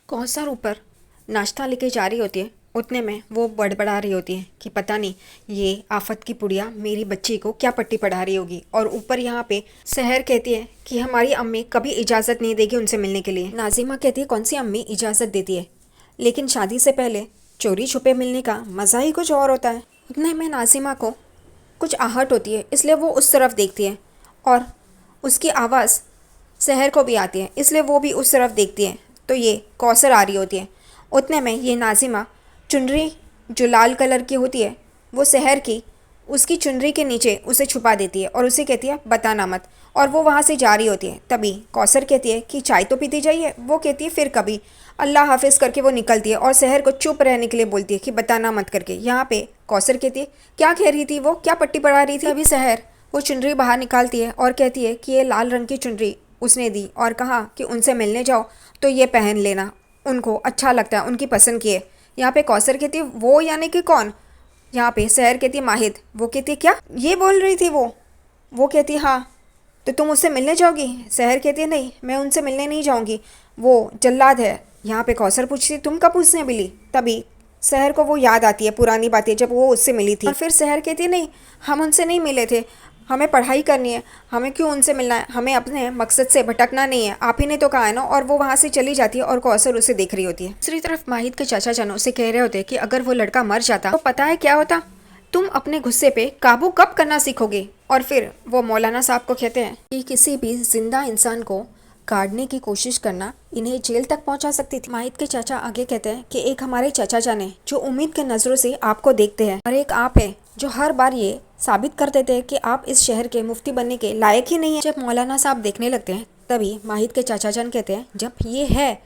कौसर ऊपर नाश्ता लेके जा रही होती है, उतने में वो बड़बड़ा रही होती है कि पता नहीं ये आफत की पुड़िया मेरी बच्ची को क्या पट्टी पढ़ा रही होगी। और ऊपर यहाँ पे सहर कहती है कि हमारी अम्मी कभी इजाज़त नहीं देगी उनसे मिलने के लिए। नाजिमा कहती है कौन सी अम्मी इजाज़त देती है, लेकिन शादी से पहले चोरी छुपे मिलने का मज़ा ही कुछ और होता है। उतने में नाजिमा को कुछ आहट होती है, इसलिए वो उस तरफ देखती है और उसकी आवाज़ सहर को भी आती है, इसलिए वो भी उस तरफ देखती है। तो ये कौसर आ रही होती है। उतने में ये नाजिमा चुनरी जो लाल कलर की होती है वो सहर की उसकी चुनरी के नीचे उसे छुपा देती है और उसे कहती है बताना मत। और वो वहाँ से जा रही होती है, तभी कौसर कहती है कि चाय तो पीती जाइए। वो कहती है फिर कभी, अल्लाह हाफिज़ करके वो निकलती है और सहर को चुप रहने के लिए बोलती है कि बताना मत करके। यहाँ पे कौसर कहती है क्या कह रही थी वो, क्या पट्टी पढ़ा रही थी। अभी सहर वो चुनरी बाहर निकालती है और कहती है कि ये लाल रंग की चुनरी उसने दी और कहा कि उनसे मिलने जाओ तो ये पहन लेना, उनको अच्छा लगता है, उनकी पसंद की है। यहाँ पे कौसर कहती है वो यानी कि कौन। यहाँ पे सहर कहती है माहिद। वो कहती है क्या ये बोल रही थी वो कहती है हाँ, तो तुम उससे मिलने जाओगी। सहर कहती है नहीं, मैं उनसे मिलने नहीं जाऊँगी, वो जल्लाद है। यहाँ पे कौसर पूछती तुम कब उससे मिली। तभी सहर को वो याद आती है पुरानी बातें जब वो उससे मिली थी। और फिर सहर कहती है नहीं, हम उनसे नहीं मिले थे, हमें पढ़ाई करनी है, हमें क्यों उनसे मिलना है, हमें अपने मकसद से भटकना नहीं है, आप ही ने तो कहा है ना। और वो वहाँ से चली जाती है और कौसर उसे देख रही होती है। दूसरी तरफ माहिद के चाचा जान उसे कह रहे होते हैं कि अगर वो लड़का मर जाता तो पता है क्या होता, तुम अपने गुस्से पे काबू कब करना सीखोगे। और फिर वो मौलाना साहब को कहते हैं कि किसी भी जिंदा इंसान को काटने की कोशिश करना इन्हें जेल तक पहुंचा सकती थी। माहिद के चाचा आगे कहते हैं कि एक हमारे चाचा जान है जो उम्मीद के नज़रों से आपको देखते हैं, और एक आप है जो हर बार ये साबित कर देते हैं कि आप इस शहर के मुफ्ती बनने के लायक ही नहीं है। जब मौलाना साहब देखने लगते हैं तभी माहिद के चाचा जान कहते हैं जब ये है,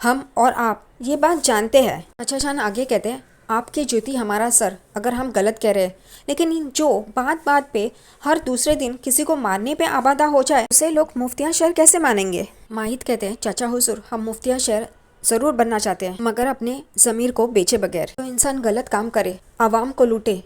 हम और आप ये बात जानते हैं। चाचा जान आगे कहते हैं आपकी जूती हमारा सर अगर हम गलत कह रहे हैं, लेकिन जो बात बात पे हर दूसरे दिन किसी को मारने पे आबादा हो जाए उसे लोग मुफ्तियाँ शहर कैसे मानेंगे। माहिद कहते हैं चाचा हुजूर, हम मुफ्तियाँ शहर ज़रूर बनना चाहते हैं, मगर अपने ज़मीर को बेचे बगैर। जो इंसान गलत काम करे, आवाम को लूटे,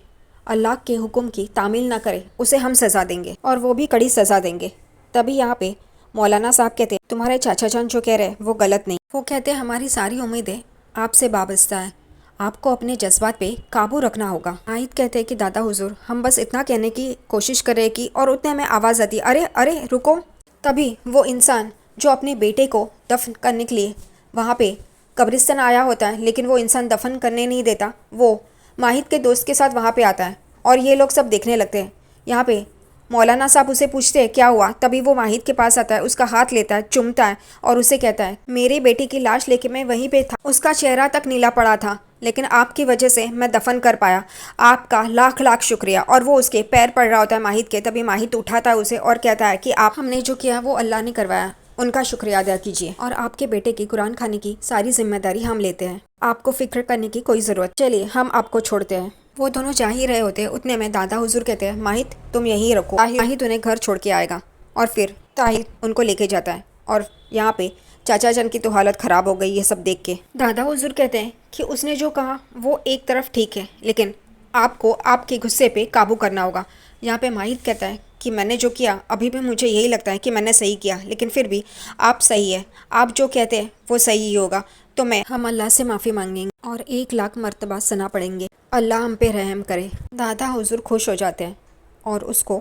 अल्लाह के हुक्म की तामील ना करे, उसे हम सज़ा देंगे और वो भी कड़ी सज़ा देंगे। तभी यहाँ पे मौलाना साहब कहते हैं तुम्हारे चाचा जान जो कह रहे हैं वो गलत नहीं। वो कहते हैं हमारी सारी उम्मीदें आपसे वाबस्ता है, आपको अपने जज्बात पे काबू रखना होगा। माहिद कहते हैं कि दादा हुजूर, हम बस इतना कहने की कोशिश कर रहे कि, और उतने में आवाज़ आती अरे अरे रुको। तभी वो इंसान जो अपने बेटे को दफन करने के लिए वहाँ पे कब्रिस्तान आया होता है, लेकिन वो इंसान दफन करने नहीं देता, वो माहिद के दोस्त के साथ वहाँ पे आता है और ये लोग सब देखने लगते हैं। यहाँ पे मौलाना साहब उसे पूछते हैं क्या हुआ। तभी वो माहिद के पास आता है, उसका हाथ लेता है, चूमता है और उसे कहता है मेरी बेटी की लाश लेके मैं वहीं पे था, उसका चेहरा तक नीला पड़ा था, लेकिन आपकी वजह से मैं दफन कर पाया, आपका लाख लाख शुक्रिया। और वो उसके पैर पड़ रहा होता है माहिद के। तभी माहिद उठाता है उसे और कहता है कि आप हमने जो किया वो अल्लाह ने करवाया, उनका शुक्रिया अदा कीजिए और आपके बेटे की कुरान खाने की सारी जिम्मेदारी हम लेते हैं, आपको फिक्र करने की कोई ज़रूरत, चलिए हम आपको छोड़ते हैं। वो दोनों जा ही रहे होते हैं, उतने में दादा हुजूर कहते हैं माहिद तुम यहीं रखो, माहिद उन्हें घर छोड़ के आएगा। और फिर ताहिर उनको लेके जाता है और यहाँ पे चाचा जान की तो हालत ख़राब हो गई ये सब देख के। दादा हुजूर कहते हैं कि उसने जो कहा वो एक तरफ ठीक है, लेकिन आपको आपके गुस्से पे काबू करना होगा। यहाँ पे माहिद कहता है कि मैंने जो किया अभी भी मुझे यही लगता है कि मैंने सही किया, लेकिन फिर भी आप सही है, आप जो कहते हैं वो सही ही होगा, तो हम अल्लाह से माफ़ी मांगेंगे और 1 लाख मरतबा सना पड़ेंगे, अल्लाह हम पे रहम करे। दादा हुजूर खुश हो जाते हैं और उसको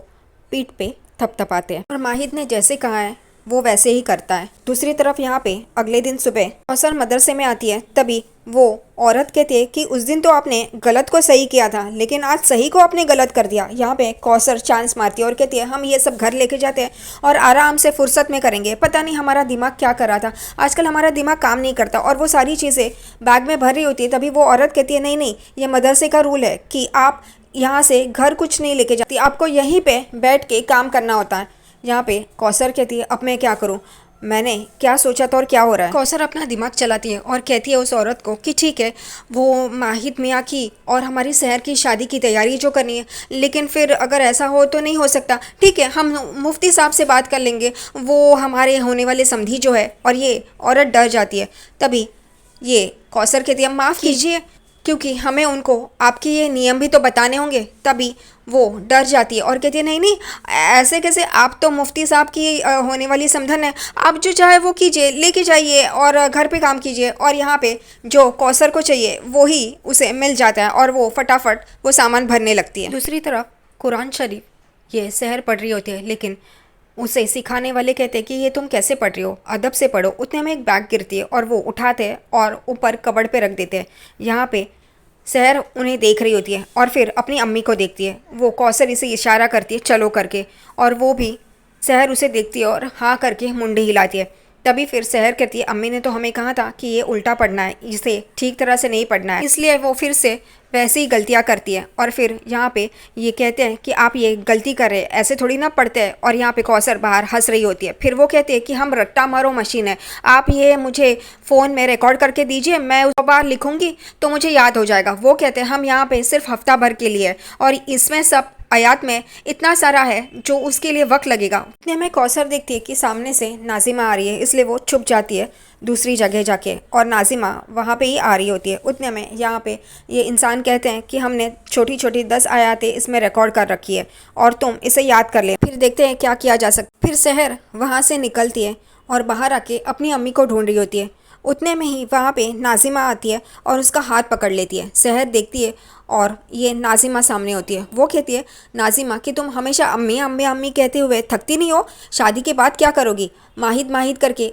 पीठ पे थपथपाते हैं और माहिद ने जैसे कहा है वो वैसे ही करता है। दूसरी तरफ यहाँ पे अगले दिन सुबह कौसर मदरसे में आती है, तभी वो औरत कहती है कि उस दिन तो आपने गलत को सही किया था, लेकिन आज सही को आपने गलत कर दिया। यहाँ पे कौसर चांस मारती है और कहती है हम ये सब घर लेके जाते हैं और आराम से फुर्सत में करेंगे, पता नहीं हमारा दिमाग क्या कर रहा था, आजकल हमारा दिमाग काम नहीं करता। और वो सारी चीज़ें बैग में भर रही होती है। तभी वो औरत कहती है नहीं नहीं, ये मदरसे का रूल है कि आप यहाँ से घर कुछ नहीं लेके जाती, आपको यहीं पे बैठ के काम करना होता है। यहाँ पे कौसर कहती है अब मैं क्या करूँ, मैंने क्या सोचा था और क्या हो रहा है। कौसर अपना दिमाग चलाती है और कहती है उस औरत को कि ठीक है वो माहिद मियाँ की और हमारी शहर की शादी की तैयारी जो करनी है, लेकिन फिर अगर ऐसा हो तो नहीं हो सकता, ठीक है हम मुफ्ती साहब से बात कर लेंगे, वो हमारे होने वाले समधी जो है। और ये औरत डर जाती है। तभी ये कौसर कहती है माफ़ कीजिए, क्योंकि हमें उनको आपके ये नियम भी तो बताने होंगे। तभी वो डर जाती है और कहती है नहीं नहीं, ऐसे कैसे, आप तो मुफ्ती साहब की होने वाली समधन है, आप जो चाहे वो कीजिए, लेके जाइए और घर पे काम कीजिए। और यहाँ पे जो कौसर को चाहिए वही उसे मिल जाता है और वो फटाफट वो सामान भरने लगती है। दूसरी तरफ कुरान शरीफ ये सहर पढ़ रही होती है, लेकिन उसे सिखाने वाले कहते हैं कि ये तुम कैसे पढ़ रही हो, अदब से पढ़ो। उतने में एक बैग गिरती है और वो उठाते हैं और ऊपर कबड़ पे रख देते हैं। यहाँ पे सहर उन्हें देख रही होती है और फिर अपनी अम्मी को देखती है। वो कौसर इसे इशारा करती है चलो करके, और वो भी सहर उसे देखती है और हाँ करके मुंडी हिलाती है। तभी फिर सहर कहती है अम्मी ने तो हमें कहा था कि ये उल्टा पढ़ना है, इसे ठीक तरह से नहीं पढ़ना है। इसलिए वो फिर से वैसे ही गलतियाँ करती है। और फिर यहाँ पे ये कहते हैं कि आप ये गलती कर रहे हैं, ऐसे थोड़ी ना पढ़ते हैं। और यहाँ पे कौसर बाहर हंस रही होती है। फिर वो कहते हैं कि हम रट्टा मारो मशीन है, आप ये मुझे फ़ोन में रिकॉर्ड करके दीजिए, मैं उस बार लिखूंगी तो मुझे याद हो जाएगा। वो कहते हैं हम यहाँ पे सिर्फ हफ्ता भर के लिए, और इसमें सब आयात में इतना सारा है जो उसके लिए वक्त लगेगा। इतने में कौसर देखती है कि सामने से नाजिमा आ रही है, इसलिए वो छुप जाती है दूसरी जगह जाके, और नाजिमा वहाँ पे ही आ रही होती है। उतने में यहाँ पे ये इंसान कहते हैं कि हमने छोटी छोटी 10 आयातें इसमें रिकॉर्ड कर रखी है और तुम इसे याद कर ले, फिर देखते हैं क्या किया जा सकता। फिर सहर वहाँ से निकलती है और बाहर आके अपनी अम्मी को ढूंढ रही होती है। उतने में ही वहाँ पे नाजिमा आती है और उसका हाथ पकड़ लेती है। सहर देखती है और ये नाजिमा सामने होती है। वो कहती है नाजिमा कि तुम हमेशा अम्मी अम्मी अम्मी कहते हुए थकती नहीं हो, शादी के बाद क्या करोगी? माहिद माहिद करके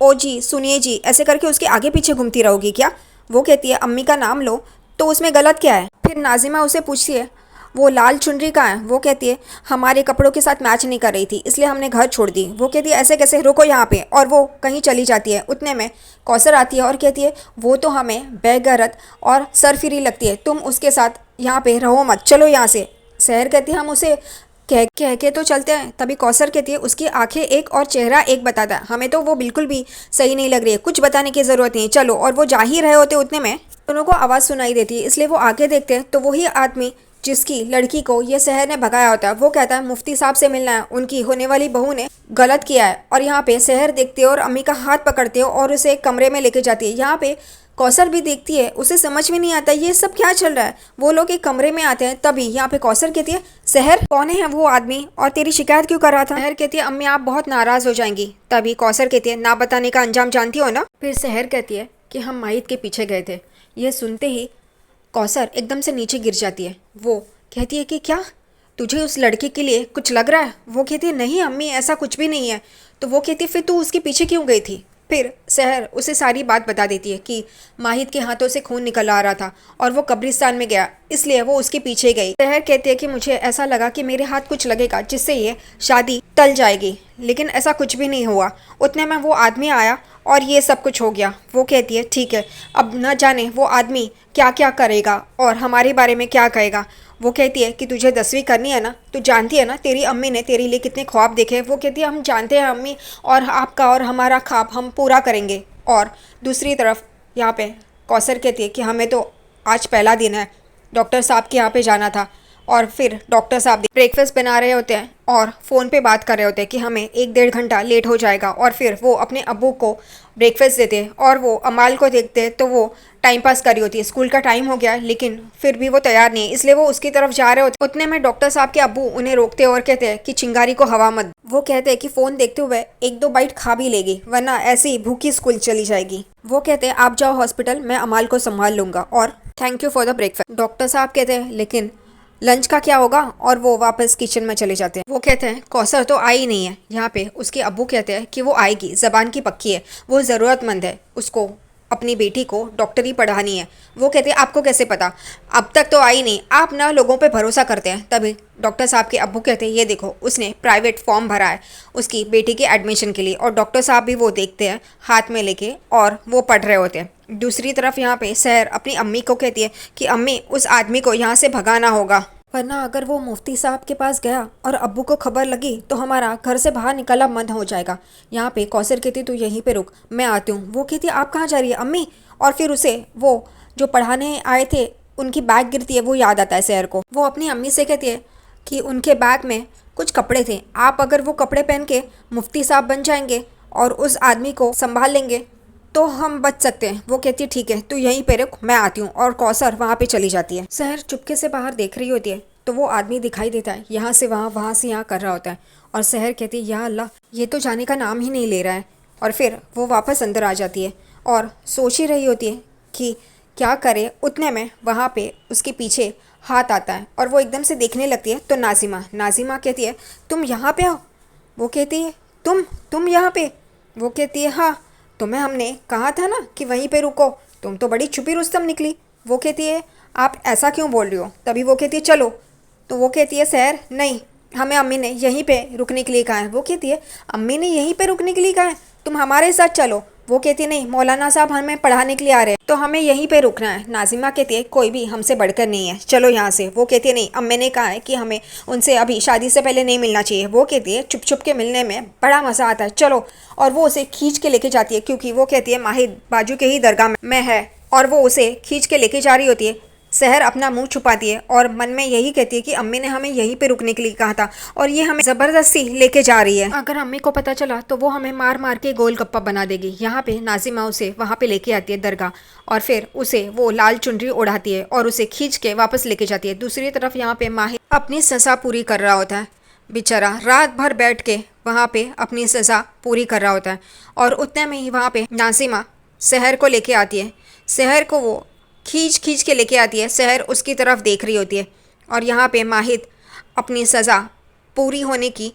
ओ जी सुनिए जी ऐसे करके उसके आगे पीछे घूमती रहोगी क्या? वो कहती है अम्मी का नाम लो तो उसमें गलत क्या है? फिर नाजिमा उसे पूछती है वो लाल चुनरी कहाँ है? वो कहती है हमारे कपड़ों के साथ मैच नहीं कर रही थी इसलिए हमने घर छोड़ दी। वो कहती है ऐसे कैसे, रुको यहाँ पे, और वो कहीं चली जाती है। उतने में कौसर आती है और कहती है वो तो हमें बेगैरत और सरफिरी लगती है, तुम उसके साथ यहाँ पे रहो मत, चलो यहाँ से। सहर कहती है हम उसे कह के तो चलते हैं। तभी कौसर कहती है उसकी आंखें एक और चेहरा एक बताता है, हमें तो वो बिल्कुल भी सही नहीं लग रही है, कुछ बताने की ज़रूरत नहीं, चलो। और वो जा ही रहे होते उतने में दोनों को आवाज़ सुनाई देती है, इसलिए वो आगे देखते हैं तो वही आदमी जिसकी लड़की को ये सहर ने भगाया होता है, वो कहता है मुफ्ती साहब से मिलना है, उनकी होने वाली बहू ने गलत किया है। और यहाँ पे सहर देखते हो और अम्मी का हाथ पकड़ते हो और उसे एक कमरे में लेके जाती है। यहाँ पे कौसर भी देखती है, उसे समझ में नहीं आता ये सब क्या चल रहा है। वो लोग एक कमरे में आते हैं, तभी यहाँ पे कौसर कहती है सहर कौन है वो आदमी और तेरी शिकायत क्यों कर रहा था? सहर कहती है अम्मी आप बहुत नाराज हो जाएंगी। तभी कौसर कहती है ना बताने का अंजाम जानती हो ना। फिर सहर कहती है कि हम माहिद के पीछे गए थे। यह सुनते ही कौसर एकदम से नीचे गिर जाती है। वो कहती है कि क्या तुझे उस लड़के के लिए कुछ लग रहा है? वो कहती है नहीं अम्मी ऐसा कुछ भी नहीं है। तो वो कहती है फिर तू उसके पीछे क्यों गई थी? फिर सहर उसे सारी बात बता देती है कि माहिद के हाथों से खून निकल आ रहा था और वो कब्रिस्तान में गया, इसलिए वो उसके पीछे गई। सहर कहती है कि मुझे ऐसा लगा कि मेरे हाथ कुछ लगेगा जिससे ये शादी टल जाएगी, लेकिन ऐसा कुछ भी नहीं हुआ। उतने में वो आदमी आया और ये सब कुछ हो गया। वो कहती है ठीक है, अब न जाने वो आदमी क्या क्या करेगा और हमारे बारे में क्या कहेगा। वो कहती है कि तुझे 10वीं करनी है ना, तू जानती है ना तेरी अम्मी ने तेरे लिए कितने ख्वाब देखे। वो कहती है हम जानते हैं अम्मी, और आपका और हमारा ख्वाब हम पूरा करेंगे। और दूसरी तरफ यहाँ पे कौसर कहती है कि हमें तो आज पहला दिन है, डॉक्टर साहब के यहाँ पे जाना था। और फिर डॉक्टर साहब ब्रेकफास्ट बना रहे होते हैं और फ़ोन पे बात कर रहे होते हैं कि हमें 1-1.5 घंटा लेट हो जाएगा। और फिर वो अपने अब्बू को ब्रेकफास्ट देते हैं और वो अमाल को देखते हैं तो वो टाइम पास कर रही होती है। स्कूल का टाइम हो गया लेकिन फिर भी वो तैयार नहीं है, इसलिए वो उसकी तरफ जा रहे होते। उतने में डॉक्टर साहब के अब्बू उन्हें रोकते हैं और कहते हैं कि चिंगारी को हवा मत। वो कहते हैं कि फ़ोन देखते हुए 1-2 बाइट खा भी लेगी वरना ऐसे ही भूखी स्कूल चली जाएगी। वो कहते हैं आप जाओ हॉस्पिटल, मैं अमाल को संभाल लूँगा और thank you for the breakfast. Doctor साहब कहते हैं लेकिन लंच का क्या होगा? और वो वापस किचन में चले जाते हैं। वो कहते हैं कौसर तो आई नहीं है। यहाँ पे उसके अब्बू कहते हैं कि वो आएगी, ज़बान की पक्की है, वो ज़रूरतमंद है, उसको अपनी बेटी को डॉक्टरी पढ़ानी है। वो कहते हैं आपको कैसे पता? अब तक तो आई नहीं, आप ना लोगों पे भरोसा करते हैं। तभी डॉक्टर साहब के अब्बू कहते हैं ये देखो उसने प्राइवेट फॉर्म भरा है उसकी बेटी के एडमिशन के लिए। और डॉक्टर साहब भी वो देखते हैं हाथ में लेके और वो पढ़ रहे होते हैं। दूसरी तरफ यहाँ पे सहर अपनी अम्मी को कहती है कि अम्मी उस आदमी को यहाँ से भगाना होगा, वरना अगर वो मुफ्ती साहब के पास गया और अब्बू को खबर लगी तो हमारा घर से बाहर निकलना बंद हो जाएगा। यहाँ पे कौसर कहती तू यहीं पे रुक, मैं आती हूँ। वो कहती आप कहाँ जा रही है अम्मी? और फिर उसे वो जो पढ़ाने आए थे उनकी बैग गिरती है, वो याद आता है सहर को। वो अपनी अम्मी से कहती है कि उनके बैग में कुछ कपड़े थे, आप अगर वो कपड़े पहन के मुफ्ती साहब बन जाएंगे और उस आदमी को संभाल लेंगे तो हम बच सकते हैं। वो कहती है ठीक है, तू यहीं पे रुक, मैं आती हूँ। और कौसर वहाँ पे चली जाती है। सहर चुपके से बाहर देख रही होती है तो वो आदमी दिखाई देता है, यहाँ से वहाँ, वहाँ से यहाँ कर रहा होता है। और सहर कहती है या अल्लाह, ये तो जाने का नाम ही नहीं ले रहा है। और फिर वो वापस अंदर आ जाती है और सोच ही रही होती है कि क्या करे। उतने में वहाँ पे उसके पीछे हाथ आता है और वो एकदम से देखने लगती है तो नाजिमा कहती है तुम यहाँ पे हो। वो कहती है तुम यहाँ पे। वो कहती है हाँ, तुम्हें हमने कहा था ना कि वहीं पे रुको, तुम तो बड़ी छुपी रुस्तम निकली। वो कहती है आप ऐसा क्यों बोल रही हो। तभी वो कहती है चलो। तो वो कहती है सहर नहीं, हमें अम्मी ने यहीं पे रुकने के लिए कहा है। वो कहती है अम्मी ने यहीं पे रुकने के लिए कहा है, तुम हमारे साथ चलो। वो कहती है नहीं, मौलाना साहब हमें पढ़ाने के लिए आ रहे हैं तो हमें यहीं पे रुकना है। नाजिमा कहती है कोई भी हमसे बढ़कर नहीं है, चलो यहाँ से। वो कहती है नहीं, अम्मी ने कहा है कि हमें उनसे अभी शादी से पहले नहीं मिलना चाहिए। वो कहती है चुप चुप के मिलने में बड़ा मज़ा आता है, चलो। और वो उसे खींच के लेके जाती है क्योंकि वो कहती है माहिर बाजू के ही दरगाह में है और वो उसे खींच के लेके जा रही होती है। सहर अपना मुंह छुपाती है और मन में यही कहती है कि अम्मी ने हमें यहीं पे रुकने के लिए कहा था और ये हमें ज़बरदस्ती लेके जा रही है। अगर अम्मी को पता चला तो वो हमें मार मार के गोलगप्पा बना देगी। यहाँ पे नाजिमा उसे वहाँ पे लेके आती है दरगाह और फिर उसे वो लाल चुनरी उड़ाती है और उसे खींच के वापस लेके जाती है। दूसरी तरफ यहाँ पे माहिर अपनी सज़ा पूरी कर रहा होता है। बेचारा रात भर बैठ के वहाँ पे अपनी सज़ा पूरी कर रहा होता है और उतने में ही वहाँ पे नाजिमा सहर को लेके आती है। सहर को वो खींच खींच के लेके आती है। सहर उसकी तरफ देख रही होती है और यहाँ पे माहिर अपनी सज़ा पूरी होने की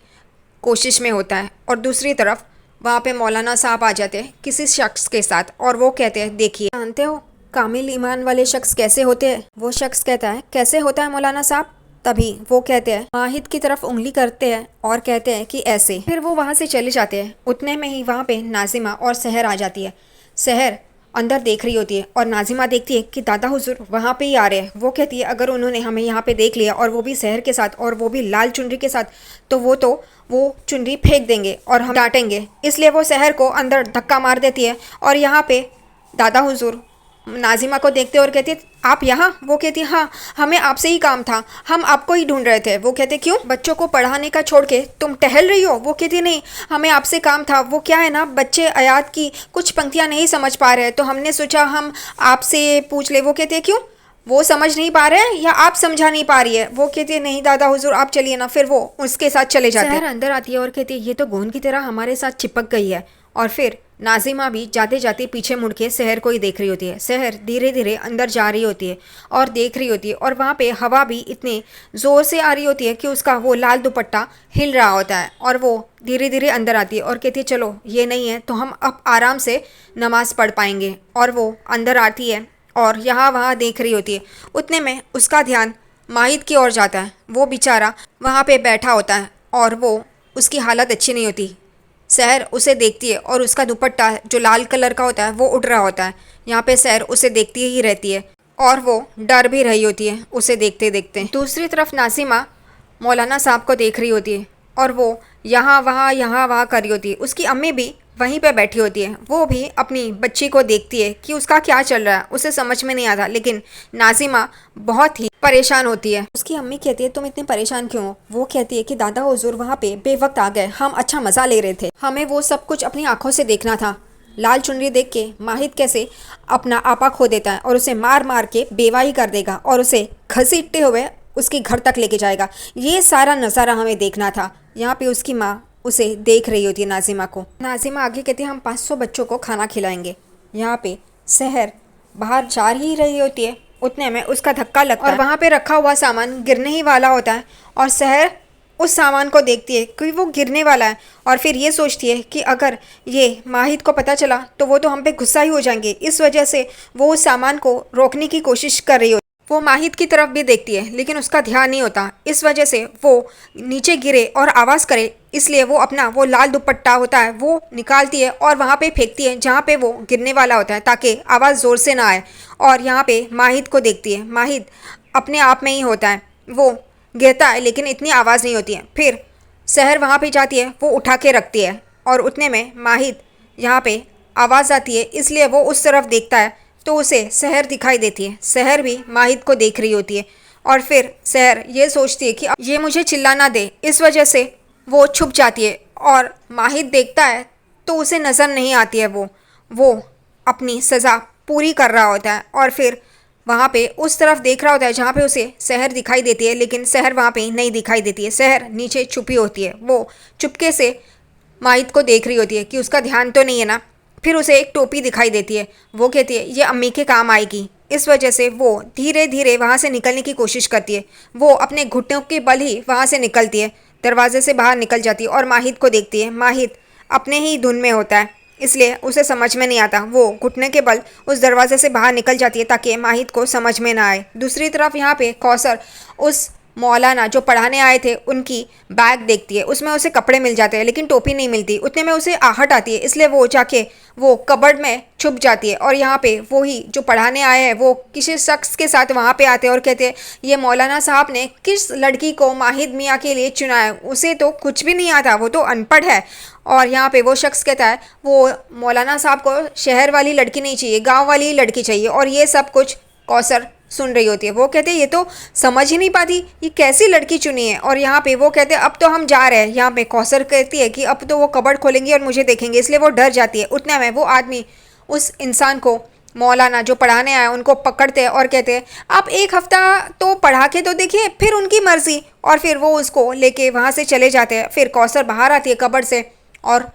कोशिश में होता है। और दूसरी तरफ वहाँ पे मौलाना साहब आ जाते हैं किसी शख्स के साथ और वो कहते हैं देखिए, जानते हो कामिल ईमान वाले शख्स कैसे होते हैं। वो शख्स कहता है कैसे होता है मौलाना साहब। तभी वो कहते हैं माहिर की तरफ उंगली करते हैं और कहते हैं कि ऐसे। फिर वो वहाँ से चले जाते हैं। उतने में ही वहाँ पे नाजिमा और सहर आ जाती है। सहर अंदर देख रही होती है और नाजिमा देखती है कि दादा हुजूर वहाँ पे ही आ रहे हैं। वो कहती है अगर उन्होंने हमें यहाँ पे देख लिया और वो भी सहर के साथ और वो भी लाल चुनरी के साथ तो वो चुनरी फेंक देंगे और हम डांटेंगे। इसलिए वो सहर को अंदर धक्का मार देती है और यहाँ पे दादा हुजूर नाजिमा को देखते और कहती है आप यहाँ। वो कहती है हाँ, हमें आपसे ही काम था, हम आपको ही ढूंढ रहे थे। वो कहते क्यों, बच्चों को पढ़ाने का छोड़ के तुम टहल रही हो। वो कहती नहीं, हमें आपसे काम था। वो क्या है ना, बच्चे आयात की कुछ पंक्तियाँ नहीं समझ पा रहे तो हमने सोचा हम आपसे पूछ ले। वो कहते हैं क्यों, वो समझ नहीं पा रहे हैं या आप समझा नहीं पा रही है। वो कहती है नहीं दादा हुजूर आप चलिए ना। फिर वो उसके साथ चले जाते हैं। अंदर आती है और कहती है ये तो गोंद की तरह हमारे साथ चिपक गई है। और फिर नाजिमा भी जाते जाते पीछे मुड़ के सहर को ही देख रही होती है। सहर धीरे धीरे अंदर जा रही होती है और देख रही होती है और वहाँ पे हवा भी इतने ज़ोर से आ रही होती है कि उसका वो लाल दुपट्टा हिल रहा होता है। और वो धीरे धीरे अंदर आती है और कहती है चलो ये नहीं है तो हम अब आराम से नमाज़ पढ़ पाएंगे। और वो अंदर आती है और यहाँ वहाँ देख रही होती है। उतने में उसका ध्यान माहिद की ओर जाता है। वो बेचारा वहाँ पे बैठा होता है और वो उसकी हालत अच्छी नहीं होती। सहर उसे देखती है और उसका दुपट्टा जो लाल कलर का होता है वो उड़ रहा होता है। यहाँ पे सहर उसे देखती ही रहती है और वो डर भी रही होती है उसे देखते देखते। दूसरी तरफ नाजिमा मौलाना साहब को देख रही होती है और वो यहाँ वहाँ कर रही होती है। उसकी अम्मी भी वहीं पे बैठी होती है। वो भी अपनी बच्ची को देखती है कि उसका क्या चल रहा है, उसे समझ में नहीं आता। लेकिन नाजिमा बहुत ही परेशान होती है। उसकी अम्मी कहती है तुम इतनी परेशान क्यों हो। वो कहती है कि दादा हुजूर वहाँ पे बेवक्त आ गए, हम अच्छा मज़ा ले रहे थे, हमें वो सब कुछ अपनी आंखों से देखना था। लाल चुनरी देख के माहिद कैसे अपना आपा खो देता है और उसे मार मार के बेवाही कर देगा और उसे घसीटते हुए उसके घर तक लेके जाएगा। ये सारा नज़ारा हमें देखना था। यहाँ पे उसकी माँ उसे देख रही होती है नाजिमा को। नाजिमा आगे कहती है हम 500 बच्चों को खाना खिलाएंगे। यहाँ पे सहर बाहर जा ही रही होती है। उतने में उसका धक्का लगता है और वहाँ पे रखा हुआ सामान गिरने ही वाला होता है और सहर उस सामान को देखती है कि वो गिरने वाला है और फिर ये सोचती है कि अगर ये माहिद को पता चला तो वो तो हम पे गुस्सा ही हो जाएंगे। इस वजह से वो उस सामान को रोकने की कोशिश कर रही होती है। वो माहिद की तरफ भी देखती है लेकिन उसका ध्यान नहीं होता। इस वजह से वो नीचे गिरे और आवाज़ करे, इसलिए वो अपना वो लाल दुपट्टा होता है वो निकालती है और वहाँ पे फेंकती है जहाँ पे वो गिरने वाला होता है ताकि आवाज़ ज़ोर से ना आए। और यहाँ पे माहिद को देखती है। माहिद अपने आप में ही होता है, वो गिरता है लेकिन इतनी आवाज़ नहीं होती है। फिर सहर वहाँ पे जाती है, वो उठा के रखती है और उतने में माहिद यहाँ पे आवाज़ आती है, इसलिए वो उस तरफ देखता है तो उसे सहर दिखाई देती है। सहर भी माहिद को देख रही होती है और फिर सहर ये सोचती है कि ये मुझे चिल्लाना दे, इस वजह से वो छुप जाती है और माहिद देखता है तो उसे नज़र नहीं आती है। वो अपनी सज़ा पूरी कर रहा होता है और फिर वहाँ पे उस तरफ देख रहा होता है जहाँ पे उसे शहर दिखाई देती है, लेकिन शहर वहाँ पे नहीं दिखाई देती है। शहर नीचे छुपी होती है। वो चुपके से माहित को देख रही होती है कि उसका ध्यान तो नहीं है ना। फिर उसे एक टोपी दिखाई देती है। वो कहती है ये अम्मी के काम आएगी। इस वजह से वो धीरे धीरे वहाँ से निकलने की कोशिश करती है। वो अपने घुटनों के बल ही वहाँ से निकलती है, दरवाजे से बाहर निकल जाती है और माहित को देखती है। माहित अपने ही धुन में होता है, इसलिए उसे समझ में नहीं आता। वो घुटने के बल उस दरवाजे से बाहर निकल जाती है ताकि माहित को समझ में ना आए। दूसरी तरफ यहाँ पे कौसर उस मौलाना जो पढ़ाने आए थे उनकी बैग देखती है। उसमें उसे कपड़े मिल जाते हैं लेकिन टोपी नहीं मिलती। उतने में उसे आहट आती है, इसलिए वो जाके वो कबर्ड में छुप जाती है। और यहाँ पे वो ही जो पढ़ाने आए हैं वो किसी शख्स के साथ वहाँ पे आते हैं और कहते हैं ये मौलाना साहब ने किस लड़की को माहिद मियाँ के लिए चुना है, उसे तो कुछ भी नहीं आता, वो तो अनपढ़ है। और यहाँ पे वो शख्स कहता है वो मौलाना साहब को शहर वाली लड़की नहीं चाहिए, गाँव वाली लड़की चाहिए। और ये सब कुछ कौसर सुन रही होती है। वो कहते हैं ये तो समझ ही नहीं पाती ये कैसी लड़की चुनी है। और यहाँ पे वो कहते हैं अब तो हम जा रहे हैं। यहाँ पे कौसर कहती है कि अब तो वो कबर्ड खोलेंगी और मुझे देखेंगे, इसलिए वो डर जाती है। उतने में वो आदमी उस इंसान को, मौलाना जो पढ़ाने आए उनको पकड़ते हैं और कहते हैं आप एक हफ्ता तो पढ़ा के तो देखिए, फिर उनकी मर्जी। और फिर वो उसको लेके वहाँ से चले जाते हैं। फिर कौसर बाहर आती है कबर्ड से और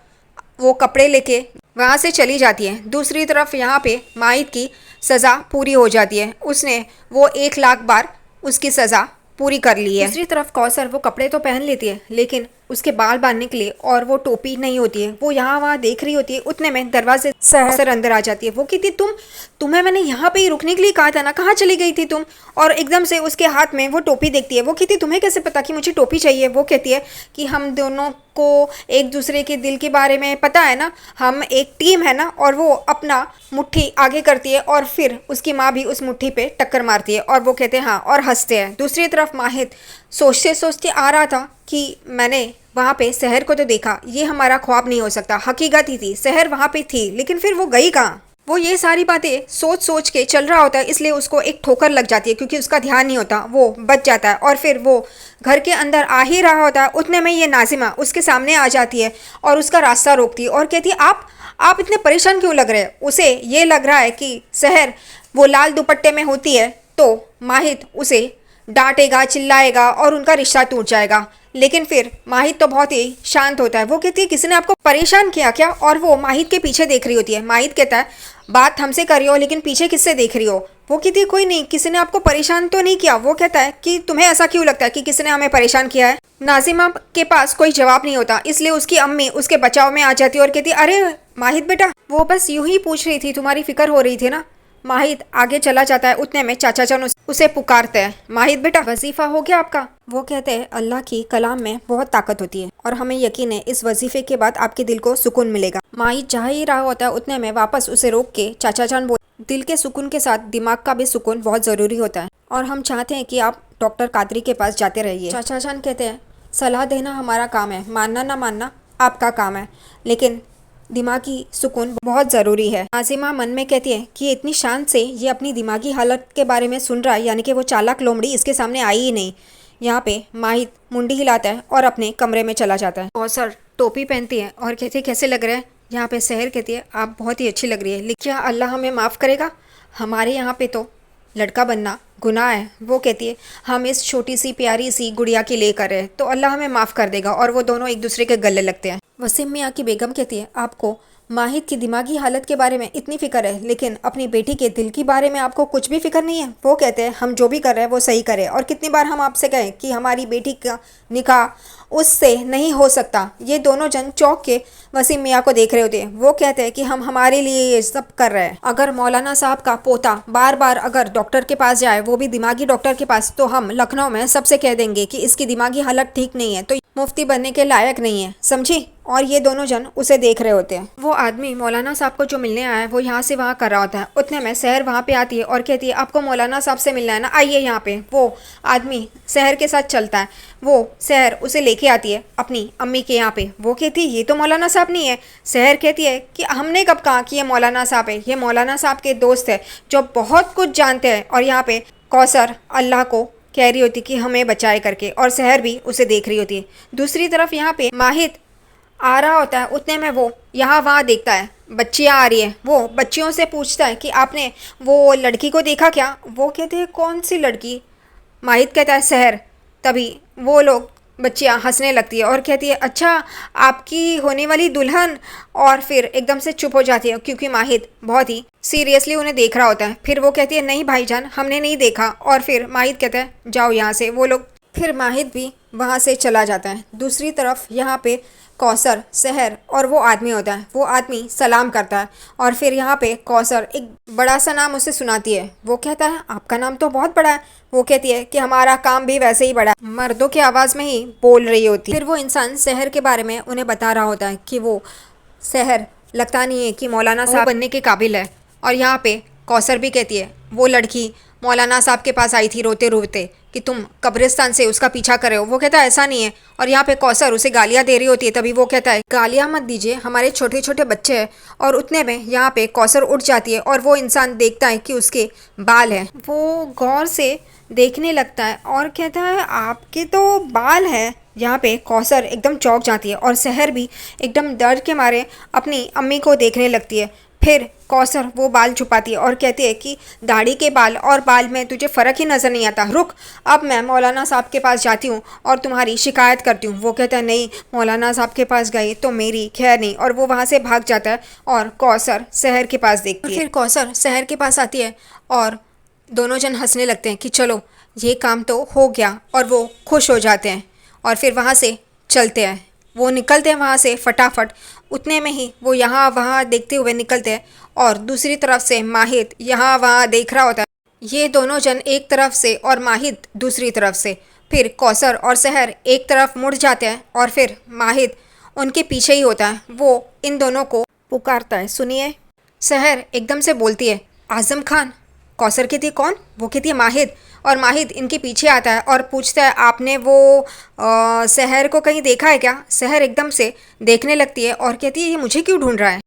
वो कपड़े लेके वहाँ से चली जाती है। दूसरी तरफ यहाँ पे माहित की सज़ा पूरी हो जाती है। उसने वो 1 लाख बार उसकी सज़ा पूरी कर ली है। दूसरी तरफ कौसर वो कपड़े तो पहन लेती है लेकिन उसके बाल बांधने के लिए और वो टोपी नहीं होती है। वो यहाँ वहाँ देख रही होती है। उतने में दरवाजे से अंदर आ जाती है। वो कहती है तुम्हें मैंने यहाँ पे ही रुकने के लिए कहा था ना, कहाँ चली गई थी तुम। और एकदम से उसके हाथ में वो टोपी देखती है। वो कहती है तुम्हें कैसे पता कि मुझे टोपी चाहिए। वो कहती है कि हम दोनों को एक दूसरे के दिल के बारे में पता है ना, हम एक टीम है ना। और वो अपना मुट्ठी आगे करती है और फिर उसकी माँ भी उस मुट्ठी पे टक्कर मारती है और वो कहते हैं हाँ और हंसते हैं। दूसरी तरफ माहित सोचते सोचते आ रहा था कि मैंने वहाँ पे शहर को तो देखा, ये हमारा ख्वाब नहीं हो सकता, हकीकत ही थी, शहर वहाँ पे थी, लेकिन फिर वो गई कहाँ। वो ये सारी बातें सोच सोच के चल रहा होता है, इसलिए उसको एक ठोकर लग जाती है क्योंकि उसका ध्यान नहीं होता। वो बच जाता है और फिर वो घर के अंदर आ ही रहा होता है। उतने में ये नाजिमा उसके सामने आ जाती है और उसका रास्ता रोकती है और कहती है आप इतने परेशान क्यों लग रहे हैं। उसे ये लग रहा है कि शहर वो लाल दुपट्टे में होती है तो माहित उसे डांटेगा, चिल्लाएगा और उनका रिश्ता टूट जाएगा। लेकिन फिर माहित तो बहुत ही शांत होता है। वो कहती है किसी ने आपको परेशान किया क्या। और वो माहित के पीछे देख रही होती है। माहित कहता है बात हमसे कर रही हो लेकिन पीछे किससे देख रही हो। वो कहती है कोई नहीं, किसी ने आपको परेशान तो नहीं किया। वो कहता है कि तुम्हें ऐसा क्यों लगता है कि किसी ने हमें परेशान किया है। नाजिमा के पास कोई जवाब नहीं होता, इसलिए उसकी अम्मी उसके बचाव में आ जाती है और कहती है अरे माहित बेटा, वो बस यूं ही पूछ रही थी, तुम्हारी फिक्र हो रही थी ना। माहित आगे चला जाता है। उतने में चाचा जान उसे पुकारते हैं, माहित बेटा वजीफा हो गया आपका। वो कहते हैं अल्लाह की कलाम में बहुत ताकत होती है और हमें यकीन है इस वजीफे के बाद आपके दिल को सुकून मिलेगा। माहित जा ही रहा होता है, उतने में वापस उसे रोक के चाचा जान बोल, दिल के सुकून के साथ दिमाग का भी सुकून बहुत ज़रूरी होता है और हम चाहते हैं कि आप डॉक्टर कादरी के पास जाते रहिए। चाचा जान कहते हैं सलाह देना हमारा काम है, मानना ना मानना आपका काम है, लेकिन दिमागी सुकून बहुत ज़रूरी है। नाजिमा मन में कहती है कि इतनी शान से ये अपनी दिमागी हालत के बारे में सुन रहा है, यानी कि वो चालाक लोमड़ी इसके सामने आई ही नहीं। यहाँ पे माहित मुंडी हिलाता है और अपने कमरे में चला जाता है। कौसर टोपी पहनती है और कहती है कैसे लग रहे हैं। यहाँ पे शहर कहती है आप बहुत ही अच्छी लग रही है, लेकिन क्या अल्लाह हमें माफ़ करेगा, हमारे यहाँ पे तो लड़का बनना गुनाह है। वो कहती है हम इस छोटी सी प्यारी सी गुड़िया के लिए कर रहे हैं तो अल्लाह हमें माफ़ कर देगा। और वो दोनों एक दूसरे के गले लगते हैं। वसीम मियाँ की बेगम कहती है आपको माहित की दिमागी हालत के बारे में इतनी फ़िक्र है, लेकिन अपनी बेटी के दिल के बारे में आपको कुछ भी फिक्र नहीं है। वो कहते हैं हम जो भी कर रहे हैं वो सही करें, और कितनी बार हम आपसे कहें कि हमारी बेटी का निकाह उससे नहीं हो सकता। ये दोनों जन चौक के वसीम मियाँ को देख रहे होते हैं। वो कहते हैं कि हम हमारे लिए ये सब कर रहे हैं। अगर मौलाना साहब का पोता बार बार अगर डॉक्टर के पास जाए, वो भी दिमागी डॉक्टर के पास, तो हम लखनऊ में सबसे कह देंगे कि इसकी दिमागी हालत ठीक नहीं है, तो मुफ्ती बनने के लायक नहीं है, समझी। और ये दोनों जन उसे देख रहे होते हैं। वो आदमी मौलाना साहब को जो मिलने आया है वो यहाँ से वहाँ कर रहा होता है। उतने में शहर वहाँ पे आती है और कहती है आपको मौलाना साहब से मिलना है ना, आइए यहाँ पे। वो आदमी शहर के साथ चलता है। वो शहर उसे लेके आती है अपनी अम्मी के यहाँ पे। वो कहती है ये तो मौलाना साहब नहीं है। शहर कहती है कि हमने कब कहा कि ये मौलाना साहब है, ये मौलाना साहब के दोस्त है जो बहुत कुछ जानते हैं। और यहाँ पे कौसर अल्लाह को कह रही होती कि हमें बचाए करके, और शहर भी उसे देख रही होती है। दूसरी तरफ यहाँ पे माहित आ रहा होता है उतने में वो यहाँ वहाँ देखता है बच्चियाँ आ रही है। वो बच्चियों से पूछता है कि आपने वो लड़की को देखा क्या? वो कहते हैं कौन सी लड़की? माहित कहता है सहर। तभी वो लोग बच्चियाँ हंसने लगती है और कहती है अच्छा आपकी होने वाली दुल्हन। और फिर एकदम से चुप हो जाती है क्योंकि माहित बहुत ही सीरियसली उन्हें देख रहा होता है। फिर वो कहती है नहीं भाईजान हमने नहीं देखा। और फिर माहित कहता है जाओ यहाँ से। वो लोग फिर माहित भी वहाँ से चला जाता है। दूसरी तरफ यहाँ पे कौसर, सहर और वो आदमी होता है। वो आदमी सलाम करता है और फिर यहाँ पे कौसर एक बड़ा सा नाम उसे सुनाती है। वो कहता है आपका नाम तो बहुत बड़ा है। वो कहती है कि हमारा काम भी वैसे ही बड़ा है। मर्दों की आवाज़ में ही बोल रही होती है। फिर वो इंसान सहर के बारे में उन्हें बता रहा होता है कि वो सहर लगता नहीं है कि मौलाना साहब बनने के काबिल है। और यहाँ पे कौसर भी कहती है वो लड़की मौलाना साहब के पास आई थी रोते रोते कि तुम कब्रिस्तान से उसका पीछा कर रहे हो। वो कहता है ऐसा नहीं है। और यहाँ पे कौसर उसे गालियाँ दे रही होती है। तभी वो कहता है गालियाँ मत दीजिए हमारे छोटे छोटे बच्चे हैं। और उतने में यहाँ पे कौसर उठ जाती है और वो इंसान देखता है कि उसके बाल हैं। वो गौर से देखने लगता है और कहता है आपके तो बाल हैं। यहाँ पे कौसर एकदम चौंक जाती है और सहर भी एकदम डर के मारे अपनी अम्मी को देखने लगती है। फिर कौसर वो बाल छुपाती है और कहती है कि दाढ़ी के बाल और बाल में तुझे फ़र्क ही नज़र नहीं आता। रुक अब मैं मौलाना साहब के पास जाती हूँ और तुम्हारी शिकायत करती हूँ। वो कहता है नहीं मौलाना साहब के पास गई तो मेरी खैर नहीं। और वो वहाँ से भाग जाता है और कौसर सहर के पास देखती है। फिर कौसर सहर के पास आती है और दोनों जन हंसने लगते हैं कि चलो ये काम तो हो गया। और वो खुश हो जाते हैं और फिर वहाँ से चलते हैं। वो निकलते हैं वहाँ से फटाफट। उतने में ही वो यहाँ वहाँ देखते हुए निकलते हैं और दूसरी तरफ से माहित यहाँ वहाँ देख रहा होता है। ये दोनों जन एक तरफ से और माहित दूसरी तरफ से। फिर कौसर और सहर एक तरफ मुड़ जाते हैं और फिर माहित उनके पीछे ही होता है। वो इन दोनों को पुकारता है सुनिए। सहर एकदम से बोलती है आज़म खान। कौसर कहती है कौन? वो कहती है माहित। और माहित इनके पीछे आता है और पूछता है आपने वो सहर को कहीं देखा है क्या? सहर एकदम से देखने लगती है और कहती है ये मुझे क्यों ढूंढ रहा है?